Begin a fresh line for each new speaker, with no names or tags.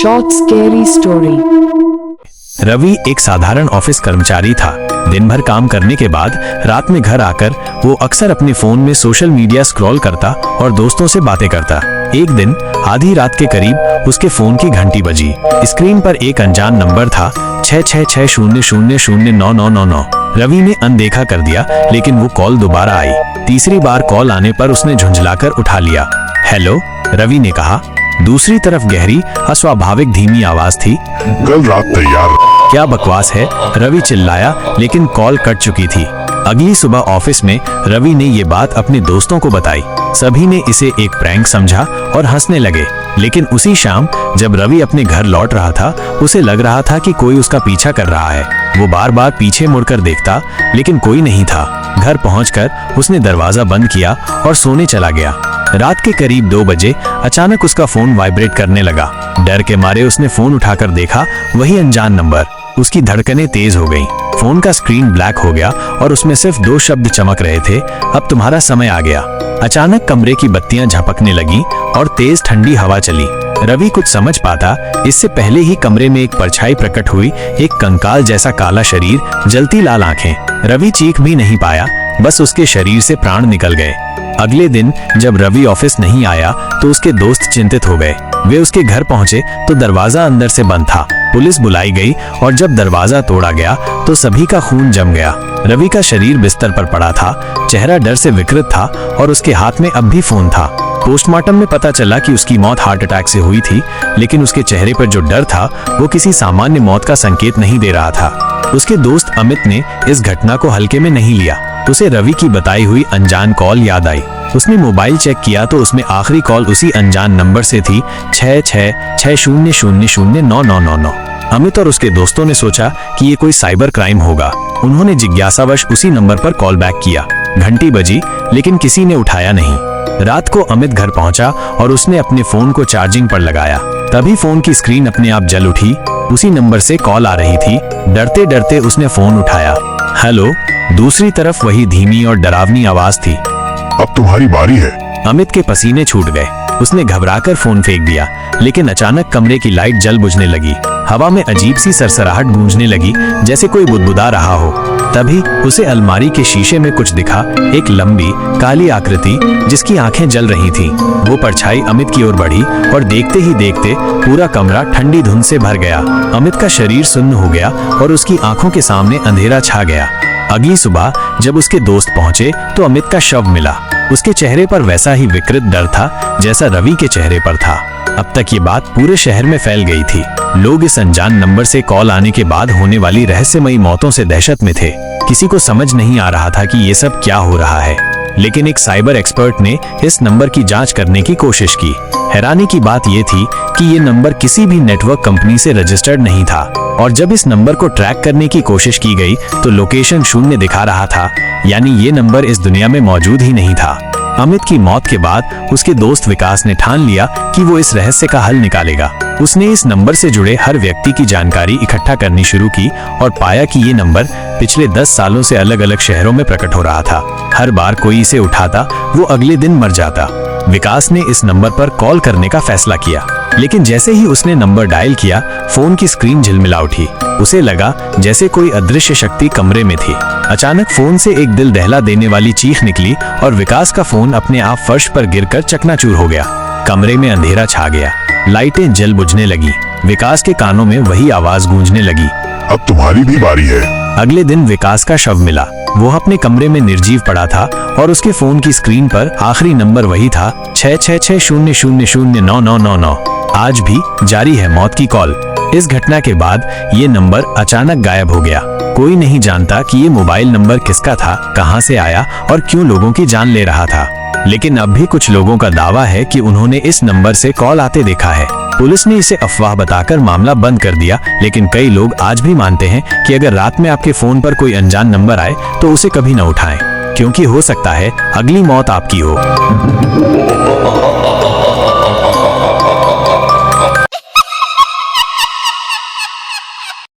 short scary story.
Ravi एक साधारण office कर्मचारी था। दिन भर काम करने के बाद रात में घर आकर वो अक्सर अपने फोन में सोशल मीडिया स्क्रॉल करता और दोस्तों से बातें करता। एक दिन आधी रात के करीब उसके फोन की घंटी बजी। स्क्रीन पर एक अनजान नंबर था 6660009999। रवि ने अनदेखा कर दिया, लेकिन वो कॉल दोबारा आई। तीसरी बार कॉल आने पर उसने झुंझलाकर उठा लिया। हेलो, रवि ने कहा। दूसरी तरफ गहरी अस्वाभाविक धीमी आवाज थी।
कल रात तैयार।
क्या बकवास है, रवि चिल्लाया, लेकिन कॉल कट चुकी थी। अगली सुबह ऑफिस में रवि ने ये बात अपने दोस्तों को बताई। सभी ने इसे एक प्रैंक समझा और हंसने लगे। लेकिन उसी शाम जब रवि अपने घर लौट रहा था, उसे लग रहा था कि कोई उसका पीछा कर रहा है। वो बार बार पीछे मुड़कर देखता, लेकिन कोई नहीं था। घर पहुंचकर उसने दरवाजा बंद किया और सोने चला गया। रात के करीब 2 बजे अचानक उसका फोन वाइब्रेट करने लगा। डर के मारे उसने फोन उठाकर देखा, वही अनजान नंबर। उसकी धड़कनें तेज हो गईं। फोन का स्क्रीन ब्लैक हो गया और उसमें सिर्फ 2 शब्द चमक रहे थे, अब तुम्हारा समय आ गया। अचानक कमरे की बत्तियां झपकने लगी और तेज ठंडी हवा चली। रवि कुछ समझ पाता इससे पहले ही कमरे में एक परछाई प्रकट हुई, एक कंकाल जैसा काला शरीर, जलती लाल आंखें। रवि चीख भी नहीं पाया, बस उसके शरीर से प्राण निकल गए। अगले दिन जब रवि ऑफिस नहीं आया तो उसके दोस्त चिंतित हो गए। वे उसके घर पहुंचे तो दरवाजा अंदर से बंद था। पुलिस बुलाई गई और जब दरवाजा तोड़ा गया तो सभी का खून जम गया। रवि का शरीर बिस्तर पर पड़ा था, चेहरा डर से विकृत था और उसके हाथ में अब भी फोन था। पोस्टमार्टम में पता चला कि उसकी मौत हार्ट अटैक से हुई थी, लेकिन उसके चेहरे पर जो डर था वो किसी सामान्य मौत का संकेत नहीं दे रहा था। उसके दोस्त अमित ने इस घटना को हल्के में नहीं लिया। उसे रवि की बताई हुई अनजान कॉल याद आई। उसने मोबाइल चेक किया तो उसमें आखिरी कॉल उसी अनजान नंबर से थी, 6660009999। अमित और उसके दोस्तों ने सोचा कि ये कोई साइबर क्राइम होगा। उन्होंने जिज्ञासावश उसी नंबर पर कॉल बैक किया। घंटी बजी, लेकिन किसी ने उठाया नहीं। रात को अमित घर पहुंचा और उसने अपने फोन को चार्जिंग पर लगाया। तभी फोन की स्क्रीन अपने आप जल उठी। उसी नंबर से कॉल आ रही थी। डरते डरते उसने फोन उठाया। हेलो। दूसरी तरफ वही धीमी और डरावनी आवाज थी।
अब तुम्हारी बारी है।
अमित के पसीने छूट गए। उसने घबराकर फोन फेंक दिया, लेकिन अचानक कमरे की लाइट जल बुझने लगी। हवा में अजीब सी सरसराहट गूंजने लगी, जैसे कोई बुदबुदा रहा हो। तभी उसे अलमारी के शीशे में कुछ दिखा, एक लंबी काली आकृति जिसकी आंखें जल रही थीं। वो परछाई अमित की ओर बढ़ी और देखते ही देखते पूरा कमरा ठंडी धुंध से भर गया। अमित का शरीर सुन्न हो गया और उसकी आंखों के सामने अंधेरा छा गया। अगली सुबह जब उसके दोस्त पहुंचे तो अमित का शव मिला। उसके चेहरे पर वैसा ही विकृत डर था जैसा रवि के चेहरे पर था। अब तक ये बात पूरे शहर में फैल गई थी। लोग इस अनजान नंबर से कॉल आने के बाद होने वाली रहस्यमयी मौतों से दहशत में थे। किसी को समझ नहीं आ रहा था कि ये सब क्या हो रहा है, लेकिन एक साइबर एक्सपर्ट ने इस नंबर की जांच करने की कोशिश की। हैरानी की बात यह थी कि ये नंबर किसी भी नेटवर्क कंपनी से रजिस्टर्ड नहीं था, और जब इस नंबर को ट्रैक करने की कोशिश की गई तो लोकेशन 0 दिखा रहा था, यानी ये नंबर इस दुनिया में मौजूद ही नहीं था। अमित की मौत के बाद उसके दोस्त विकास ने ठान लिया कि वो इस रहस्य का हल निकालेगा। उसने इस नंबर से जुड़े हर व्यक्ति की जानकारी इकट्ठा करनी शुरू की और पाया कि ये नंबर पिछले 10 सालों से अलग अलग शहरों में प्रकट हो रहा था। हर बार कोई इसे उठाता वो अगले दिन मर जाता। विकास ने इस नंबर पर कॉल करने का फैसला किया, लेकिन जैसे ही उसने नंबर डायल किया, फोन की स्क्रीन झिलमिला उठी। उसे लगा जैसे कोई अदृश्य शक्ति कमरे में थी। अचानक फोन से एक दिल दहला देने वाली चीख निकली और विकास का फोन अपने आप फर्श पर गिरकर चकनाचूर हो गया। कमरे में अंधेरा छा गया, लाइटें जल बुझने लगी। विकास के कानों में वही आवाज गूंजने लगी।
अब तुम्हारी भी बारी है।
अगले दिन विकास का शव मिला। वो अपने कमरे में निर्जीव पड़ा था और उसके फोन की स्क्रीन पर आखिरी नंबर वही था, 6660009999। आज भी जारी है मौत की कॉल। इस घटना के बाद ये नंबर अचानक गायब हो गया। कोई नहीं जानता कि ये मोबाइल नंबर किसका था, कहां से आया और क्यों लोगों की जान ले रहा था। लेकिन अब भी कुछ लोगों का दावा है कि उन्होंने इस नंबर से कॉल आते देखा है। पुलिस ने इसे अफवाह बताकर मामला बंद कर दिया, लेकिन कई लोग आज भी मानते हैं कि अगर रात में आपके फोन पर कोई अनजान नंबर आए तो उसे कभी न उठाएं, क्योंकि हो सकता है अगली मौत आपकी हो।